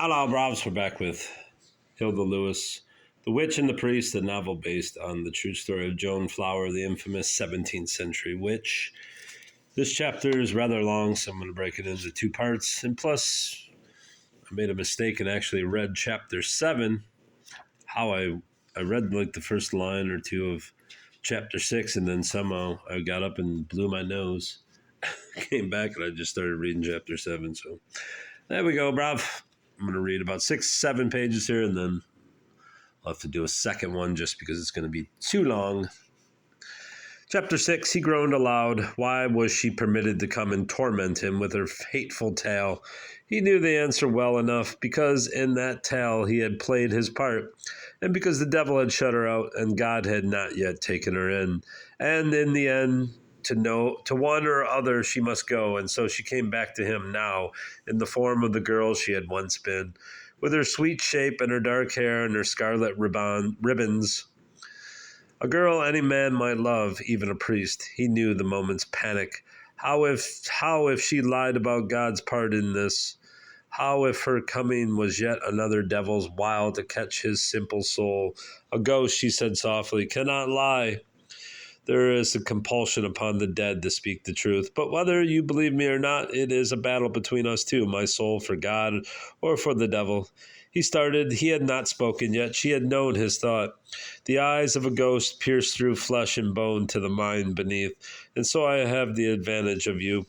Hello, Robs. We're back with Hilda Lewis, The Witch and the Priest, a novel based on the true story of Joan Flower, the infamous 17th century witch. This chapter is rather long, so I'm going to break it into two parts. And plus, I made a mistake and actually read chapter 7. I read like the first line or two of chapter 6, and then somehow I got up and blew my nose. Came back and I just started reading chapter 7. So there we go, bruv. I'm going to read about 6-7 pages here, and then I'll have to do a second one just because it's going to be too long. Chapter 6, he groaned aloud. Why was she permitted to come and torment him with her hateful tale? He knew the answer well enough, because in that tale he had played his part, and because the devil had shut her out, and God had not yet taken her in. And in the end, to one or other she must go, and so she came back to him now, in the form of the girl she had once been, with her sweet shape and her dark hair and her scarlet ribbons. A girl any man might love, even a priest. He knew the moment's panic. How if she lied about God's part in this? How if her coming was yet another devil's wile to catch his simple soul? A ghost, she said softly, cannot lie. There is a compulsion upon the dead to speak the truth. But whether you believe me or not, it is a battle between us two, my soul for God or for the devil. He started. He had not spoken yet. She had known his thought. The eyes of a ghost pierce through flesh and bone to the mind beneath. And so I have the advantage of you.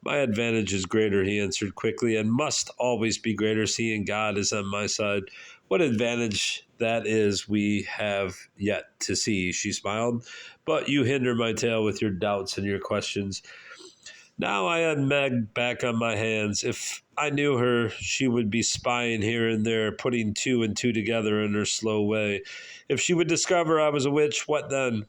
My advantage is greater, he answered quickly, and must always be greater, seeing God is on my side. What advantage that is we have yet to see, she smiled. But you hinder my tale with your doubts and your questions. Now I had Meg back on my hands. If I knew her, she would be spying here and there, putting two and two together in her slow way. If she would discover I was a witch, what then?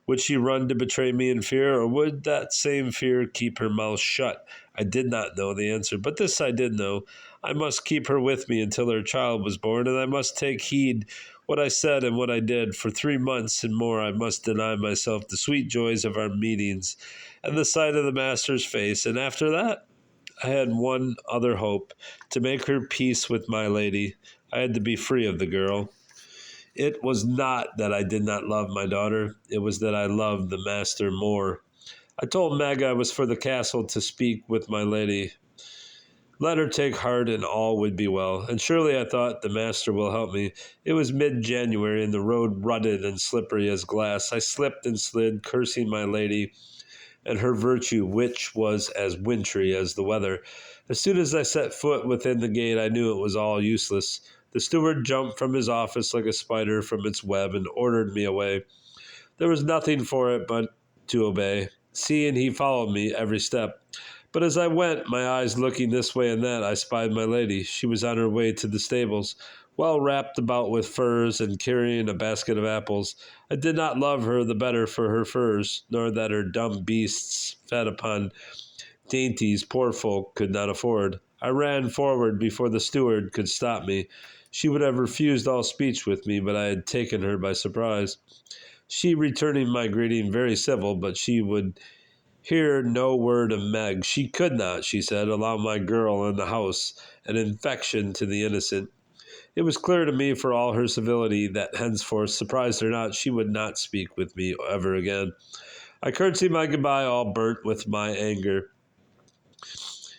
Would she run to betray me in fear, or would that same fear keep her mouth shut? I did not know the answer, but this I did know. I must keep her with me until her child was born, and I must take heed what I said and what I did. For 3 months and more I must deny myself the sweet joys of our meetings and the sight of the Master's face, and after that I had one other hope, to make her peace with my lady. I had to be free of the girl. It was not that I did not love my daughter. It was that I loved the master more. I told Meg I was for the castle to speak with my lady. Let her take heart and all would be well. And surely, I thought, the master will help me. It was mid-January and the road rutted and slippery as glass. I slipped and slid, cursing my lady and her virtue, which was as wintry as the weather. As soon as I set foot within the gate, I knew it was all useless. The steward jumped from his office like a spider from its web and ordered me away. There was nothing for it but to obey. Seeing he followed me every step. But as I went, my eyes looking this way and that, I spied my lady. She was on her way to the stables, well wrapped about with furs and carrying a basket of apples. I did not love her the better for her furs, nor that her dumb beasts fed upon dainties poor folk could not afford. I ran forward before the steward could stop me. She would have refused all speech with me, but I had taken her by surprise. She returning my greeting very civil, but she would hear no word of Meg. She could not, she said, allow my girl in the house, an infection to the innocent. It was clear to me for all her civility that henceforth, surprised or not, she would not speak with me ever again. I curtsied my goodbye, all burnt with my anger.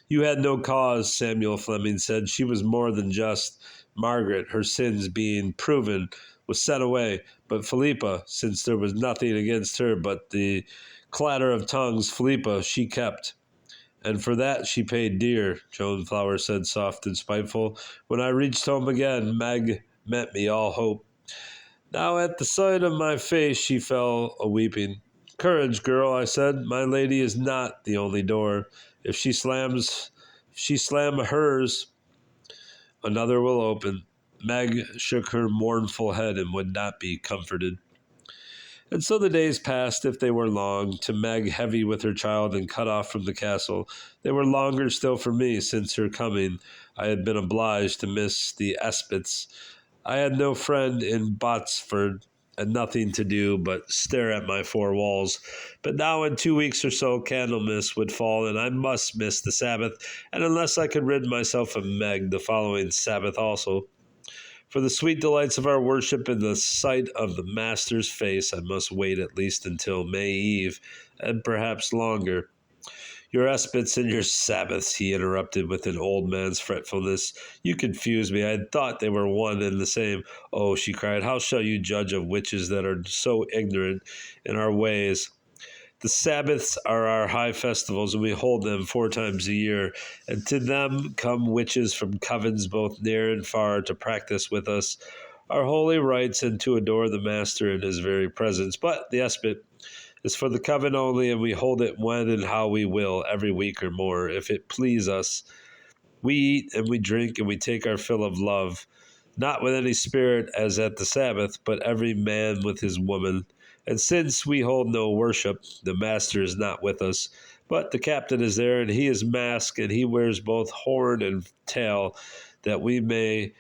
You had no cause, Samuel Fleming said. She was more than just. Margaret, her sins being proven, was sent away. But Philippa, since there was nothing against her but the clatter of tongues, Philippa she kept. And for that she paid dear, Joan Flower said, soft and spiteful. When I reached home again, Meg met me all hope. Now at the sight of my face she fell a-weeping. Courage, girl, I said. My lady is not the only door. If she slam hers, another will open. Meg shook her mournful head and would not be comforted. And so the days passed, if they were long, to Meg heavy with her child and cut off from the castle. They were longer still for me, since her coming I had been obliged to miss the Espets. I had no friend in Botsford, and nothing to do but stare at my four walls. But now in 2 weeks or so, Candlemas would fall, and I must miss the Sabbath, and unless I could rid myself of Meg the following Sabbath also. For the sweet delights of our worship in the sight of the Master's face, I must wait at least until May Eve, and perhaps longer. Your Esbits and your Sabbaths, he interrupted with an old man's fretfulness. You confuse me. I had thought they were one and the same. Oh, she cried, how shall you judge of witches that are so ignorant in our ways? The Sabbaths are our high festivals, and we hold them 4 times a year. And to them come witches from covens both near and far to practice with us our holy rites and to adore the Master in his very presence. But the Esbit is for the coven only, and we hold it when and how we will, every week or more, if it please us. We eat and we drink and we take our fill of love, not with any spirit as at the Sabbath, but every man with his woman. And since we hold no worship, the Master is not with us, but the captain is there, and he is masked, and he wears both horn and tail, that we may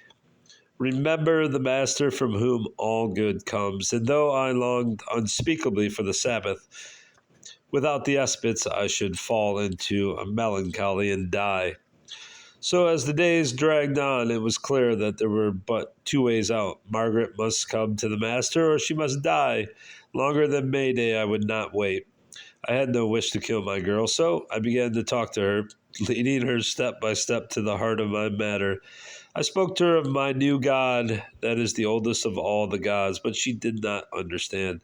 remember the Master from whom all good comes. And though I longed unspeakably for the Sabbath, without the Esbits I should fall into a melancholy and die. So as the days dragged on, it was clear that there were but 2 ways out. Margaret must come to the Master, or she must die. Longer than May Day I would not wait. I had no wish to kill my girl, so I began to talk to her, leading her step by step to the heart of my matter. I spoke to her of my new God, that is the oldest of all the gods, but she did not understand.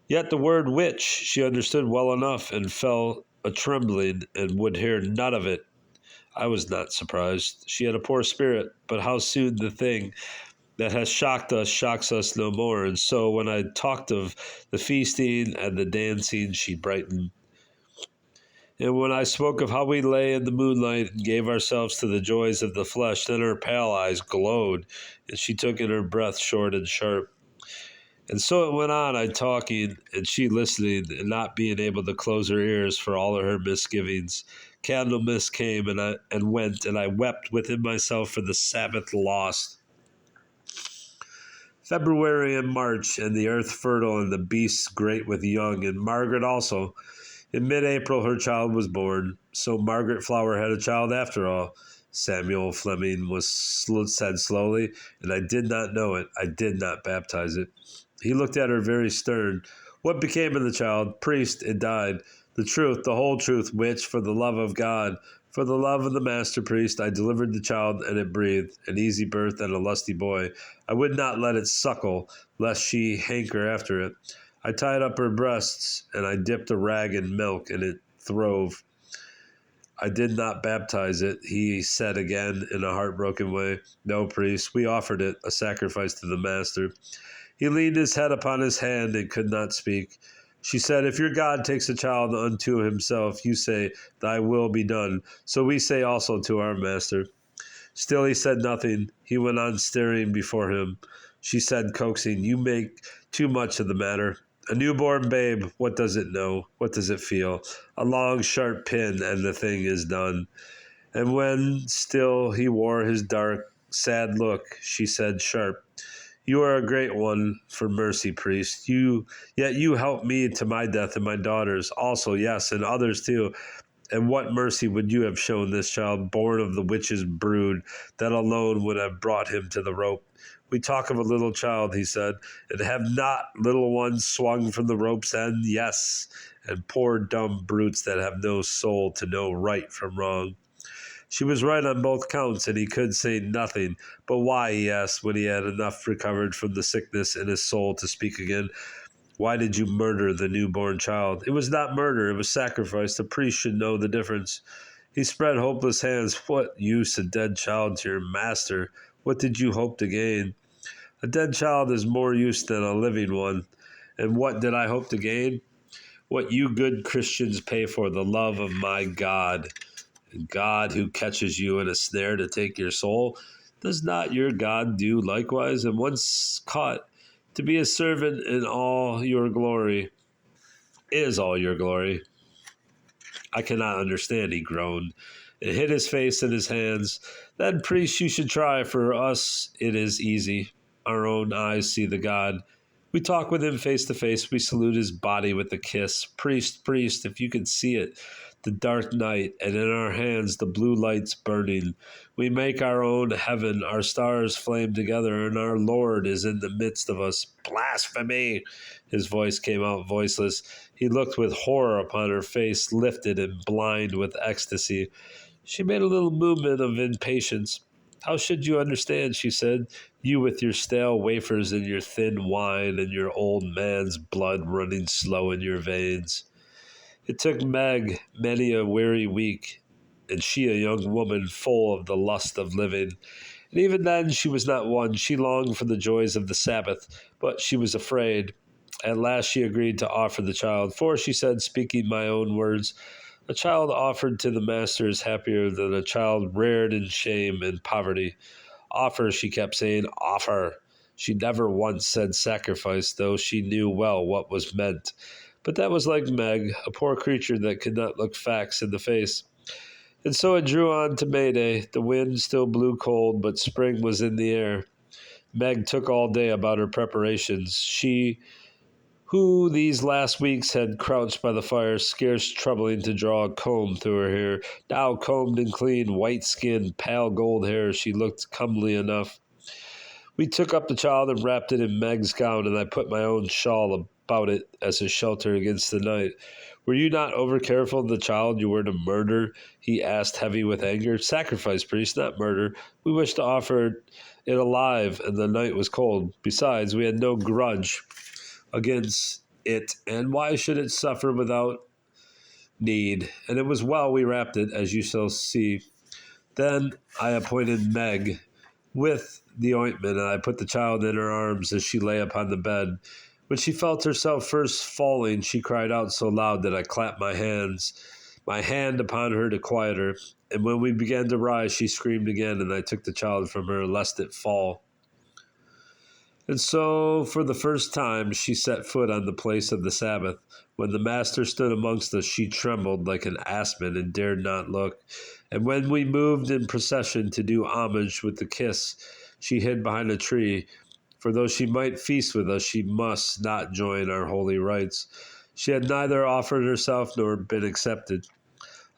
Yet the word witch she understood well enough, and fell a trembling, and would hear none of it. I was not surprised. She had a poor spirit, but how soon the thing that has shocked us shocks us no more. And so when I talked of the feasting and the dancing, she brightened. And when I spoke of how we lay in the moonlight and gave ourselves to the joys of the flesh, then her pale eyes glowed, and she took in her breath short and sharp. And so it went on, I talking, and she listening, and not being able to close her ears for all of her misgivings. Candlemas came and went, and I wept within myself for the Sabbath lost. February and March, and the earth fertile, and the beasts great with young, and Margaret also. In mid-April her child was born, so Margaret Flower had a child after all. Samuel Fleming said slowly, and I did not know it. I did not baptize it. He looked at her very stern. What became of the child? Priest, it died. The truth, the whole truth, which, for the love of God, for the love of the master priest, I delivered the child, and it breathed, an easy birth and a lusty boy. I would not let it suckle, lest she hanker after it. I tied up her breasts, and I dipped a rag in milk, and it throve. I did not baptize it, he said again in a heartbroken way. No, priest, we offered it, a sacrifice to the master. He leaned his head upon his hand and could not speak. She said, if your God takes a child unto himself, you say, thy will be done. So we say also to our master. Still he said nothing. He went on staring before him. She said, coaxing, you make too much of the matter. A newborn babe, what does it know? What does it feel? A long, sharp pin, and the thing is done. And when still he wore his dark, sad look, she said, sharp, you are a great one for mercy, priest. Yet you helped me to my death and my daughter's also, yes, and others too. And what mercy would you have shown this child, born of the witch's brood, that alone would have brought him to the rope? We talk of a little child, he said, and have not little ones swung from the rope's end? Yes, and poor dumb brutes that have no soul to know right from wrong. She was right on both counts, and he could say nothing. But why, he asked, when he had enough recovered from the sickness in his soul to speak again. Why did you murder the newborn child? It was not murder, it was sacrifice. The priest should know the difference. He spread hopeless hands. What use a dead child to your master? What did you hope to gain? A dead child is more use than a living one. And what did I hope to gain? What you good Christians pay for, the love of my God. God who catches you in a snare to take your soul, does not your God do likewise? And once caught, to be a servant in all your glory is all your glory. I cannot understand, he groaned, and hid his face in his hands. Then, priest, you should try, for us it is easy. our own eyes see the God. We talk with him face to face. We salute his body with a kiss. Priest, priest, if you could see it, the dark night, and in our hands the blue lights burning. We make our own heaven. Our stars flame together, and our Lord is in the midst of us. Blasphemy! His voice came out voiceless. He looked with horror upon her face, lifted and blind with ecstasy. She made a little movement of impatience. How should you understand, she said, you with your stale wafers and your thin wine and your old man's blood running slow in your veins. It took Meg many a weary week, and she a young woman full of the lust of living. And even then she was not one. She longed for the joys of the Sabbath, but she was afraid. At last she agreed to offer the child, for, she said, speaking my own words, a child offered to the master is happier than a child reared in shame and poverty. Offer, she kept saying, offer. She never once said sacrifice, though she knew well what was meant. But that was like Meg, a poor creature that could not look facts in the face. And so it drew on to May Day. The wind still blew cold, but spring was in the air. Meg took all day about her preparations. She, who these last weeks had crouched by the fire, scarce troubling to draw a comb through her hair, now combed and clean, white-skinned, pale gold hair, she looked comely enough. We took up the child and wrapped it in Meg's gown, and I put my own shawl about it as a shelter against the night. Were you not over careful of the child you were to murder? He asked, heavy with anger. Sacrifice, priest, not murder. We wished to offer it alive, and the night was cold. Besides, we had no grudge against it, and why should it suffer without need? And it was well we wrapped it, as you shall see. Then I appointed Meg with the ointment, and I put the child in her arms as she lay upon the bed. When she felt herself first falling, she cried out so loud that I clapped my hand upon her to quiet her. And when we began to rise, she screamed again, and I took the child from her, lest it fall. And so, for the first time, she set foot on the place of the Sabbath. When the Master stood amongst us, she trembled like an aspen and dared not look. And when we moved in procession to do homage with the kiss, she hid behind a tree. For though she might feast with us, she must not join our holy rites. She had neither offered herself nor been accepted.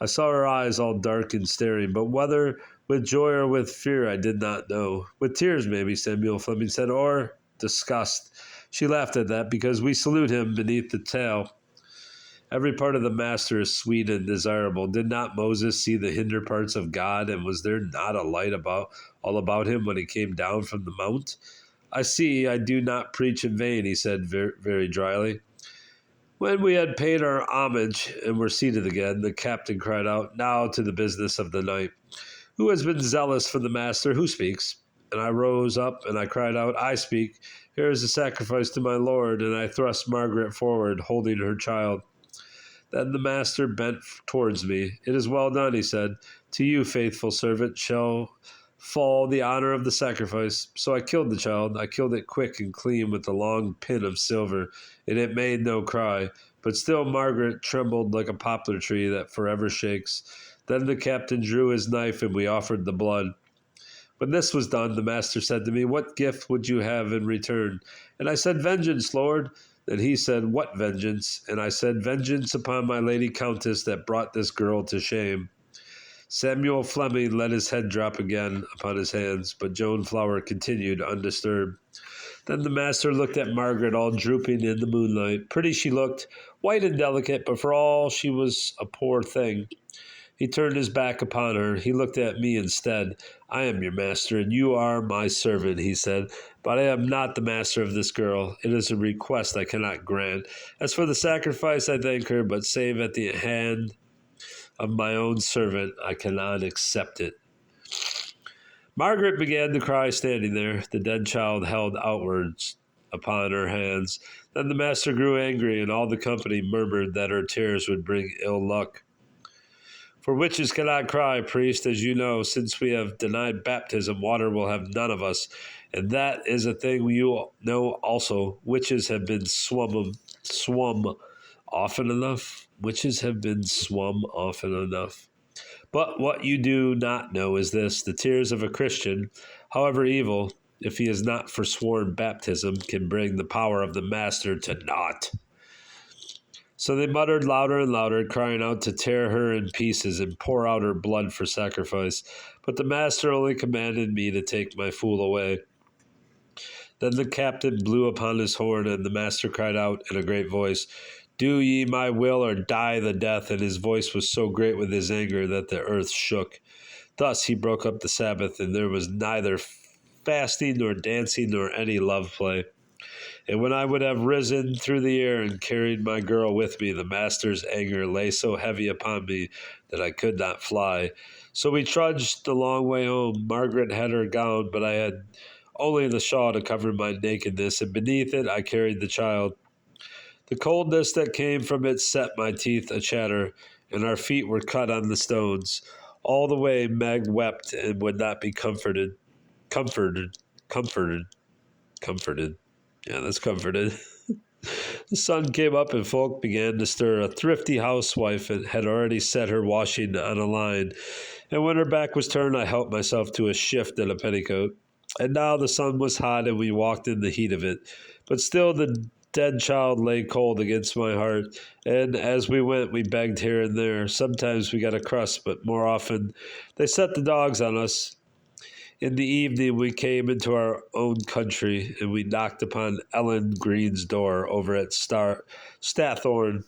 I saw her eyes all dark and staring, but whether with joy or with fear I did not know. With tears, maybe, Samuel Fleming said, or disgust. She laughed at that, because we salute him beneath the tail. Every part of the Master is sweet and desirable. Did not Moses see the hinder parts of God, and was there not a light all about him when he came down from the mount? I see, I do not preach in vain, he said very, very dryly. When we had paid our homage and were seated again, the captain cried out, now to the business of the night. Who has been zealous for the Master? Who speaks? And I rose up and I cried out, I speak. Here is a sacrifice to my Lord. And I thrust Margaret forward, holding her child. Then the Master bent towards me. It is well done, he said. To you, faithful servant, shall fall the honor of the sacrifice. So I killed the child. I killed it quick and clean with a long pin of silver, and it made no cry. But still Margaret trembled like a poplar tree that forever shakes. Then the captain drew his knife, and we offered the blood. When this was done, the Master said to me, what gift would you have in return? And I said, vengeance, Lord. Then he said, what vengeance? And I said, vengeance upon my lady countess that brought this girl to shame. Samuel Fleming let his head drop again upon his hands, but Joan Flower continued undisturbed. Then the Master looked at Margaret, all drooping in the moonlight. Pretty she looked, white and delicate, but for all she was a poor thing. He turned his back upon her. He looked at me instead. I am your master, and you are my servant, he said. But I am not the master of this girl. It is a request I cannot grant. As for the sacrifice, I thank her, but save at the hand of my own servant, I cannot accept it. Margaret began to cry standing there, the dead child held outwards upon her hands. Then the Master grew angry, and all the company murmured that her tears would bring ill luck. For witches cannot cry, priest, as you know. Since we have denied baptism, water will have none of us. And that is a thing you know also. Witches have been swum often enough. Witches have been swum often enough. But what you do not know is this. The tears of a Christian, however evil, if he is not forsworn baptism, can bring the power of the master to naught. So they muttered louder and louder, crying out to tear her in pieces and pour out her blood for sacrifice. But the master only commanded me to take my fool away. Then the captain blew upon his horn, and the master cried out in a great voice, Do ye my will, or die the death? And his voice was so great with his anger that the earth shook. Thus he broke up the Sabbath, and there was neither fasting nor dancing nor any love play. And when I would have risen through the air and carried my girl with me, the master's anger lay so heavy upon me that I could not fly. So we trudged the long way home. Margaret had her gown, but I had only the shawl to cover my nakedness, and beneath it I carried the child. The coldness that came from it set my teeth a chatter, and our feet were cut on the stones. All the way Meg wept and would not be comforted. Comforted. Yeah, that's comforted. The sun came up and folk began to stir. A thrifty housewife had already set her washing on a line, and when her back was turned, I helped myself to a shift and a petticoat. And now the sun was hot, and we walked in the heat of it. But still the dead child lay cold against my heart, and as we went, we begged here and there. Sometimes we got a crust, but more often they set the dogs on us. In the evening, we came into our own country, and we knocked upon Ellen Green's door over at Stathorn.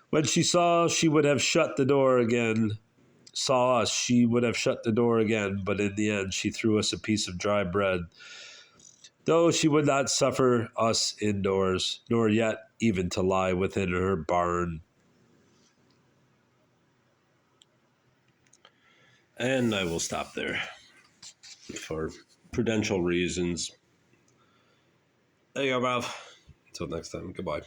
When she saw, she would have shut the door again. Saw us, she would have shut the door again, but in the end, she threw us a piece of dry bread. Though she would not suffer us indoors, nor yet even to lie within her barn. And I will stop there for prudential reasons. There you go, Ralph. Until next time, goodbye.